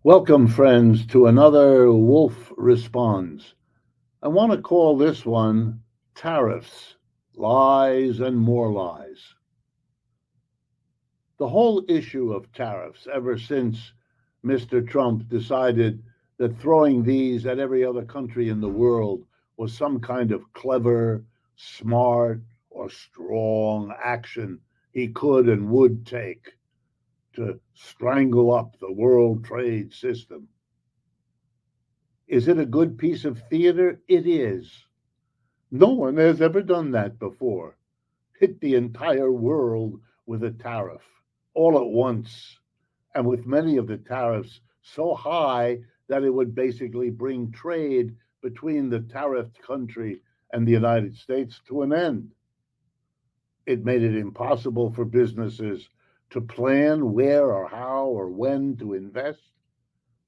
Welcome, friends, to another Wolff Responds. I want to call this one Tariffs, Lies and More Lies. The whole issue of tariffs, ever since Mr. Trump decided that throwing these at every other country in the world was some kind of clever, smart, or strong action he could and would take to strangle up the world trade system. Is it a good piece of theater? It is. No one has ever done that before. Hit the entire world with a tariff all at once, and with many of the tariffs so high that it would basically bring trade between the tariffed country and the United States to an end. It made it impossible for businesses to plan where or how or when to invest,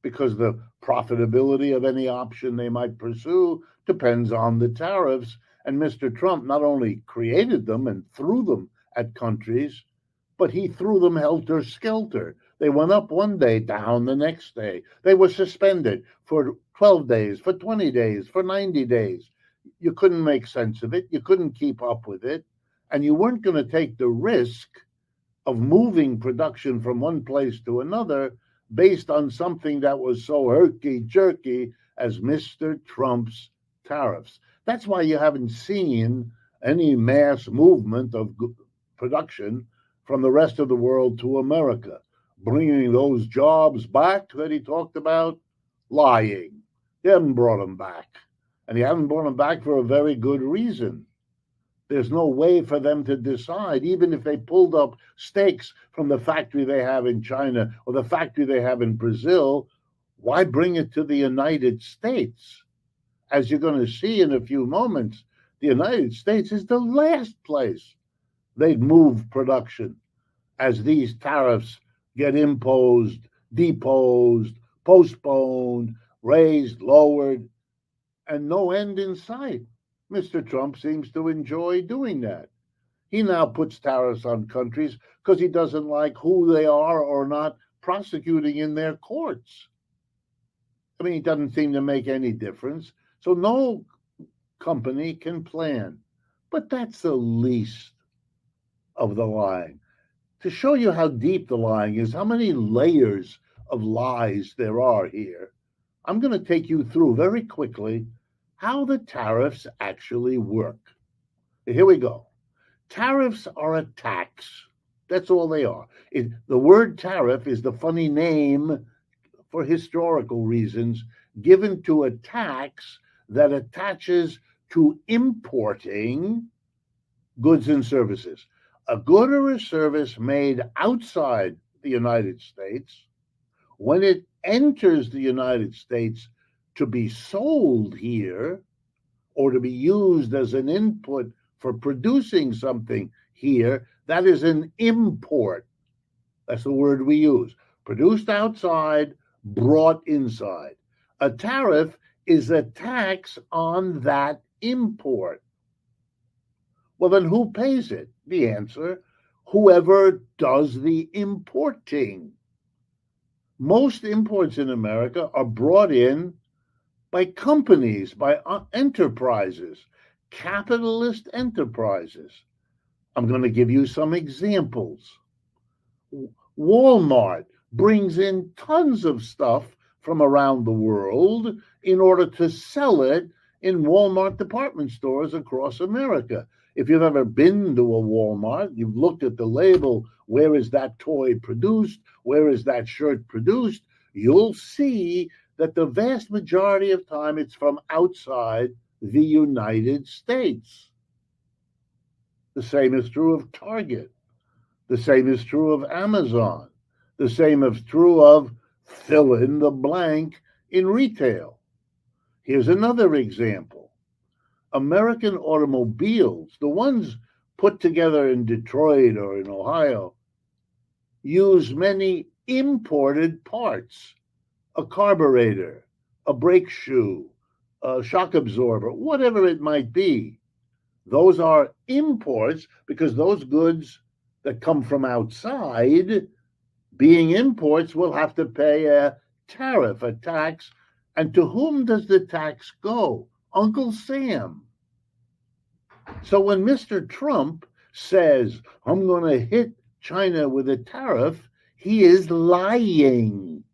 because the profitability of any option they might pursue depends on the tariffs. And Mr. Trump not only created them and threw them at countries, but he threw them helter-skelter. They went up one day, down the next day. They were suspended for 12 days, for 20 days, for 90 days. You couldn't make sense of it. You couldn't keep up with it. And you weren't going to take the risk of moving production from one place to another based on something that was so herky-jerky as Mr. Trump's tariffs. That's why you haven't seen any mass movement of production from the rest of the world to America, bringing those jobs back that he talked about. Lying. He haven't brought them back. And he hasn't brought them back for a very good reason. There's no way for them to decide, even if they pulled up stakes from the factory they have in China or the factory they have in Brazil, why bring it to the United States? As you're going to see in a few moments, the United States is the last place they'd move production as these tariffs get imposed, deposed, postponed, raised, lowered, and no end in sight. Mr. Trump seems to enjoy doing that. He now puts tariffs on countries because he doesn't like who they are or not prosecuting in their courts. I mean, it doesn't seem to make any difference. So no company can plan. But that's the least of the lying. To show you how deep the lying is, how many layers of lies there are here, I'm going to take you through very quickly how the tariffs actually work. Here we go. Tariffs are a tax. That's all they are. The word tariff is the funny name, for historical reasons, given to a tax that attaches to importing goods and services. A good or a service made outside the United States, when it enters the United States to be sold here or to be used as an input for producing something here, that is an import. That's the word we use. Produced outside, brought inside. A tariff is a tax on that import. Well, then who pays it? The answer, whoever does the importing. Most imports in America are brought in by companies, by enterprises, capitalist enterprises. I'm going to give you some examples. Walmart brings in tons of stuff from around the world in order to sell it in Walmart department stores across America. If you've ever been to a Walmart, you've looked at the label, where is that toy produced? Where is that shirt produced? You'll see that the vast majority of time it's from outside the United States. The same is true of Target. The same is true of Amazon. The same is true of fill in the blank in retail. Here's another example. American automobiles, the ones put together in Detroit or in Ohio, use many imported parts. A carburetor, a brake shoe, a shock absorber, whatever it might be. Those are imports because those goods that come from outside, being imports, will have to pay a tariff, a tax. And to whom does the tax go? Uncle Sam. So when Mr. Trump says, I'm going to hit China with a tariff, he is lying.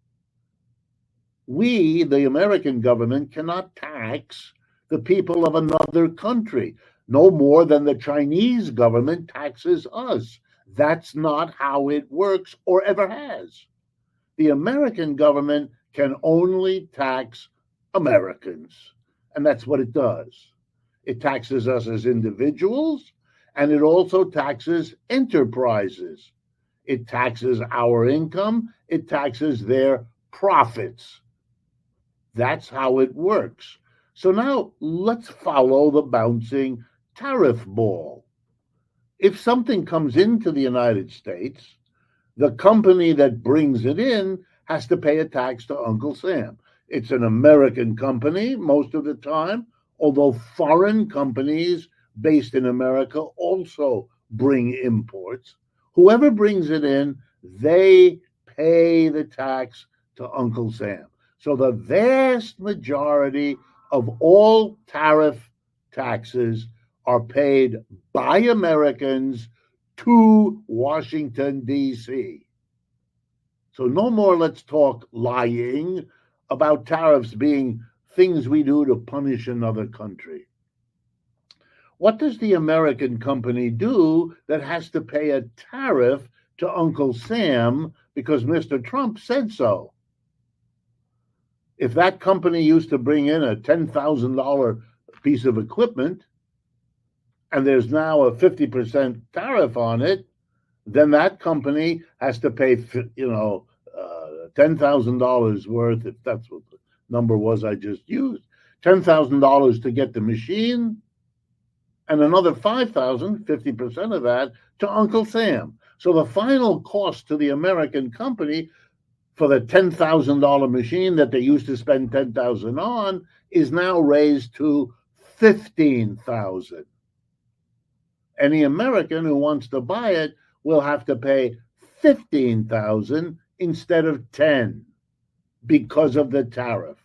We, the American government, cannot tax the people of another country, no more than the Chinese government taxes us. That's not how it works or ever has. The American government can only tax Americans, and that's what it does. It taxes us as individuals, and it also taxes enterprises. It taxes our income, it taxes their profits. That's how it works. So now let's follow the bouncing tariff ball. If something comes into the United States, the company that brings it in has to pay a tax to Uncle Sam. It's an American company most of the time, although foreign companies based in America also bring imports. Whoever brings it in, they pay the tax to Uncle Sam. So the vast majority of all tariff taxes are paid by Americans to Washington, D.C. So no more let's talk lying about tariffs being things we do to punish another country. What does the American company do that has to pay a tariff to Uncle Sam because Mr. Trump said so? If that company used to bring in a $10,000 piece of equipment and there's now a 50% tariff on it, then that company has to pay, $10,000 worth, if that's what the number was I just used, $10,000 to get the machine, and another $5,000, 50% of that, to Uncle Sam. So the final cost to the American company for the $10,000 machine that they used to spend $10,000 on is now raised to $15,000. Any American who wants to buy it will have to pay $15,000 instead of $10,000 because of the tariff.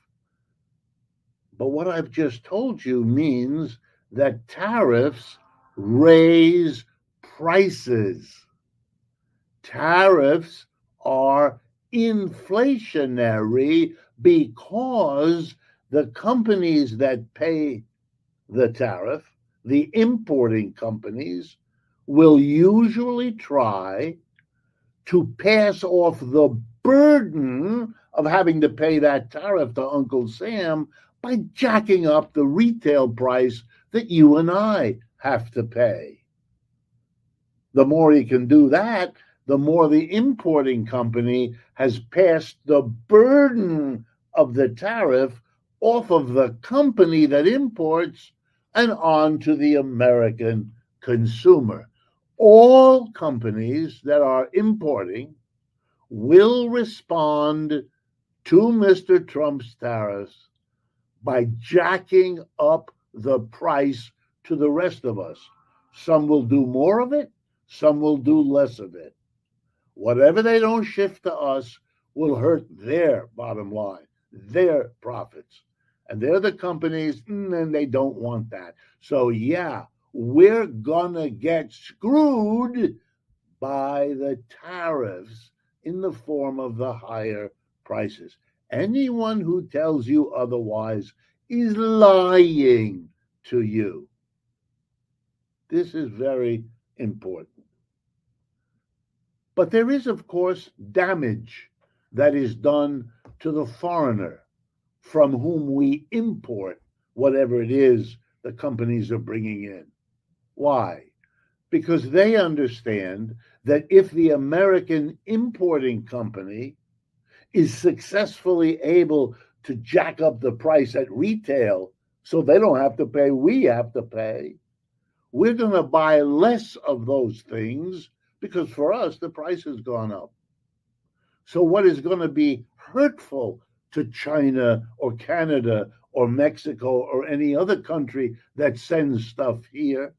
But what I've just told you means that tariffs raise prices. Tariffs are inflationary because the companies that pay the tariff, the importing companies, will usually try to pass off the burden of having to pay that tariff to Uncle Sam by jacking up the retail price that you and I have to pay. The more he can do that, the more the importing company has passed the burden of the tariff off of the company that imports and on to the American consumer. All companies that are importing will respond to Mr. Trump's tariffs by jacking up the price to the rest of us. Some will do more of it, some will do less of it. Whatever they don't shift to us will hurt their bottom line, their profits. And they're the companies, and they don't want that. So, yeah, we're going to get screwed by the tariffs in the form of the higher prices. Anyone who tells you otherwise is lying to you. This is very important. But there is, of course, damage that is done to the foreigner from whom we import whatever it is the companies are bringing in. Why? Because they understand that if the American importing company is successfully able to jack up the price at retail so they don't have to pay, we have to pay, we're going to buy less of those things because for us, the price has gone up. So what is going to be hurtful to China or Canada or Mexico or any other country that sends stuff here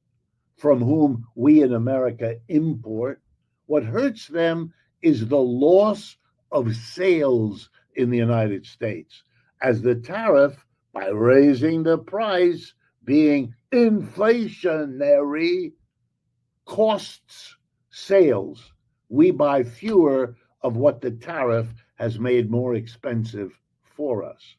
from whom we in America import, what hurts them is the loss of sales in the United States, as the tariff, by raising the price, being inflationary, costs sales. We buy fewer of what the tariff has made more expensive for us.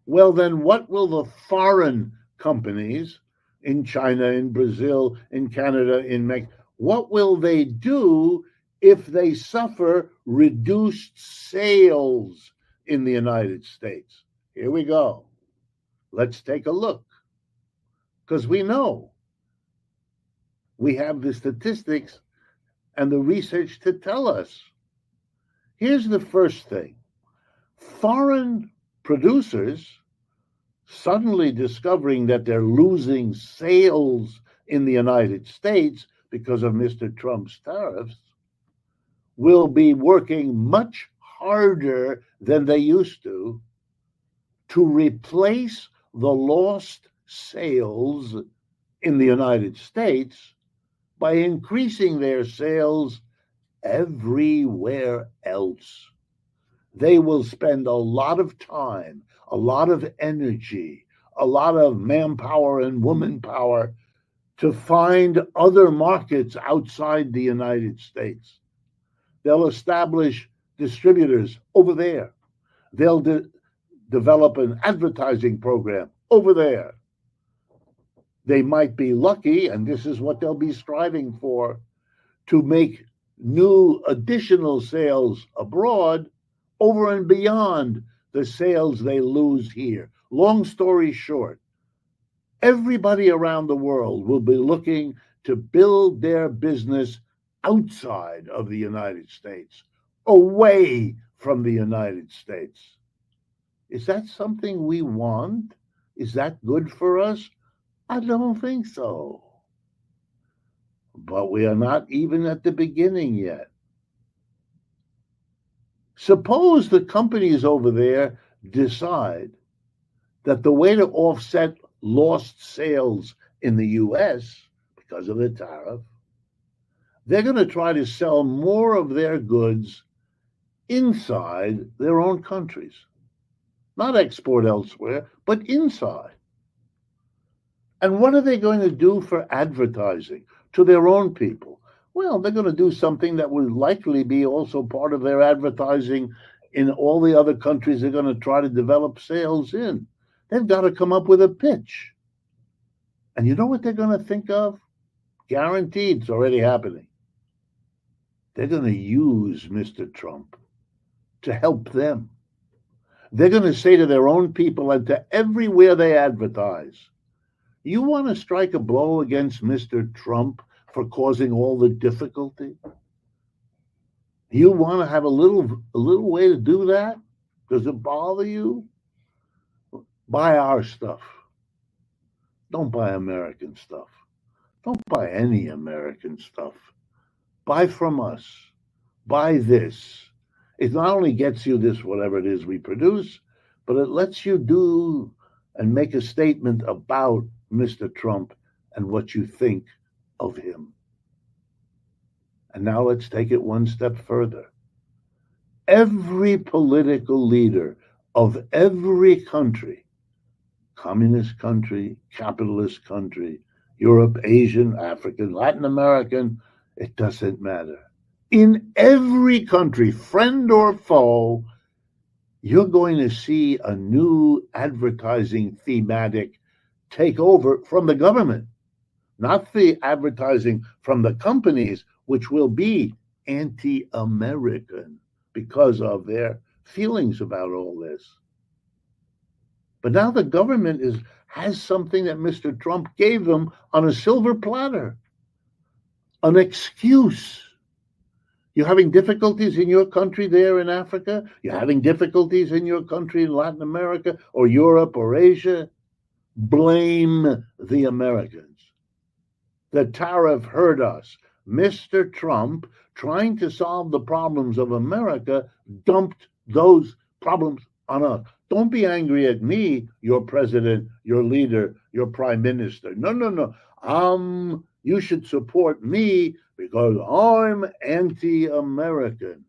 Well, then what will the foreign companies in China, in Brazil, in Canada, in Mexico, what will they do if they suffer reduced sales in the United States? Here we go. Let's take a look. Because we know we have the statistics and the research to tell us. Here's the first thing. Foreign producers, suddenly discovering that they're losing sales in the United States because of Mr. Trump's tariffs, will be working much harder than they used to replace the lost sales in the United States by increasing their sales everywhere else. They will spend a lot of time, a lot of energy, a lot of manpower and womanpower to find other markets outside the United States. They'll establish distributors over there. They'll develop an advertising program over there. They might be lucky, and this is what they'll be striving for, to make new additional sales abroad over and beyond the sales they lose here. Long story short, everybody around the world will be looking to build their business outside of the United States, away from the United States. Is that something we want? Is that good for us? I don't think so. But we are not even at the beginning yet. Suppose the companies over there decide that the way to offset lost sales in the US because of the tariff, they're going to try to sell more of their goods inside their own countries. Not export elsewhere, but inside. And what are they going to do for advertising to their own people? Well, they're going to do something that will likely be also part of their advertising in all the other countries they're going to try to develop sales in. They've got to come up with a pitch. And you know what they're going to think of? Guaranteed, it's already happening. They're going to use Mr. Trump to help them. They're going to say to their own people and to everywhere they advertise, you want to strike a blow against Mr. Trump for causing all the difficulty? You want to have a little way to do that? Does it bother you? Buy our stuff. Don't buy American stuff. Don't buy any American stuff. Buy from us. Buy this. It not only gets you this, whatever it is we produce, but it lets you do and make a statement about Mr. Trump and what you think of him. And now let's take it one step further. Every political leader of every country, communist country, capitalist country, Europe, Asian, African, Latin American, it doesn't matter. In every country, friend or foe, you're going to see a new advertising thematic take over from the government, not the advertising from the companies, which will be anti-American because of their feelings about all this. But now the government has something that Mr. Trump gave them on a silver platter, an excuse. You're having difficulties in your country there in Africa? You're having difficulties in your country in Latin America or Europe or Asia? Blame the Americans. The tariff hurt us. Mr. Trump, trying to solve the problems of America, dumped those problems on us. Don't be angry at me, your president, your leader, your prime minister. No. You should support me because I'm anti-American.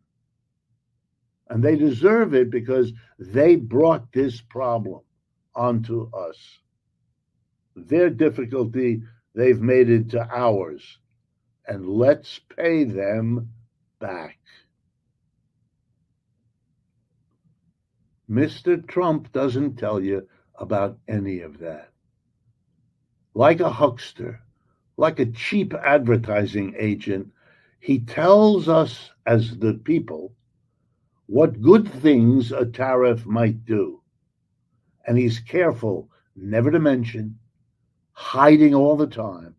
And they deserve it because they brought this problem onto us. Their difficulty, they've made it to ours. And let's pay them back. Mr. Trump doesn't tell you about any of that. Like a huckster, like a cheap advertising agent, he tells us as the people what good things a tariff might do. And he's careful never to mention, hiding all the time,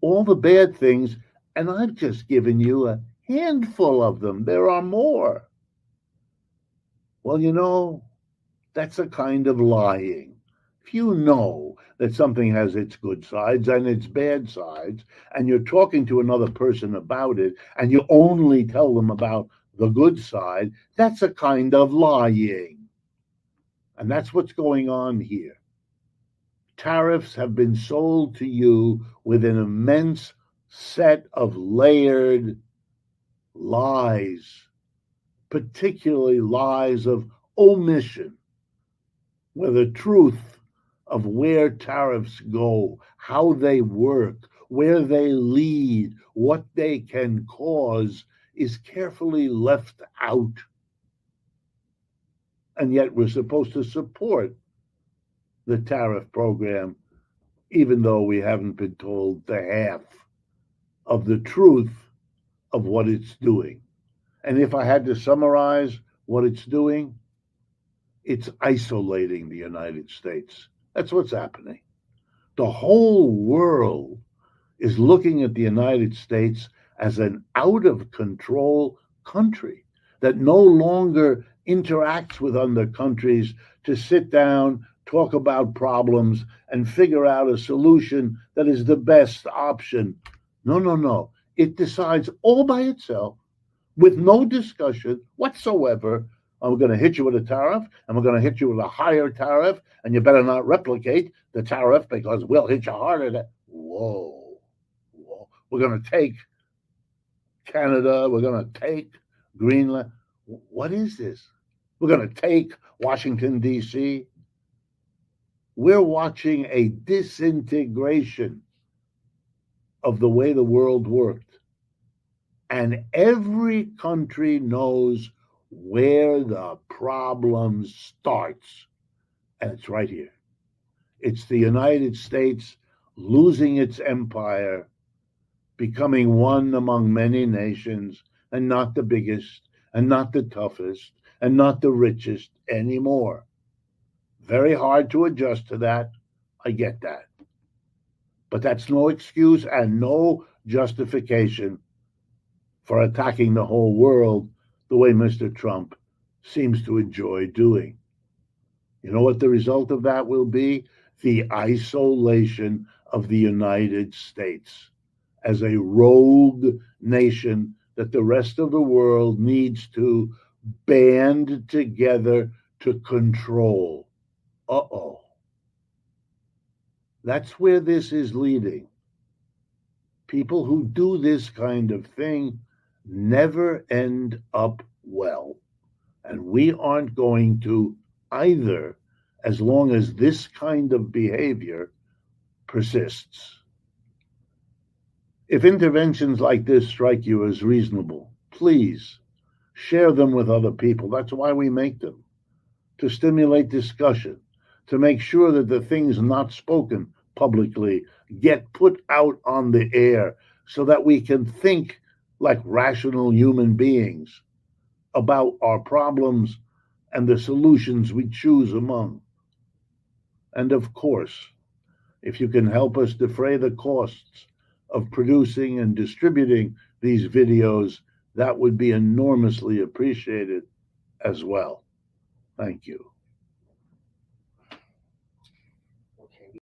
all the bad things. And I've just given you a handful of them. There are more. Well, that's a kind of lying. If you know that something has its good sides and its bad sides, and you're talking to another person about it, and you only tell them about the good side, that's a kind of lying. And that's what's going on here. Tariffs have been sold to you with an immense set of layered lies, particularly lies of omission, where the truth of where tariffs go, how they work, where they lead, what they can cause, is carefully left out. And yet we're supposed to support the tariff program, even though we haven't been told the half of the truth of what it's doing. And if I had to summarize what it's doing, it's isolating the United States. That's what's happening. The whole world is looking at the United States as an out-of-control country that no longer interacts with other countries to sit down, talk about problems, and figure out a solution that is the best option. No. It decides all by itself, with no discussion whatsoever. We're going to hit you with a tariff, and we're going to hit you with a higher tariff, and you better not replicate the tariff because we'll hit you harder. Whoa. We're going to take Canada. We're going to take Greenland. What is this? We're going to take Washington, D.C. We're watching a disintegration of the way the world worked. And every country knows where the problem starts. And it's right here. It's the United States losing its empire, becoming one among many nations, and not the biggest, and not the toughest, and not the richest anymore. Very hard to adjust to that. I get that. But that's no excuse and no justification for attacking the whole world the way Mr. Trump seems to enjoy doing. You know what the result of that will be? The isolation of the United States as a rogue nation that the rest of the world needs to band together to control. That's where this is leading. People who do this kind of thing never end up well. And we aren't going to either, as long as this kind of behavior persists. If interventions like this strike you as reasonable, please share them with other people. That's why we make them, to stimulate discussion, to make sure that the things not spoken publicly get put out on the air so that we can think like rational human beings about our problems and the solutions we choose among. And of course, if you can help us defray the costs of producing and distributing these videos, that would be enormously appreciated as well. Thank you.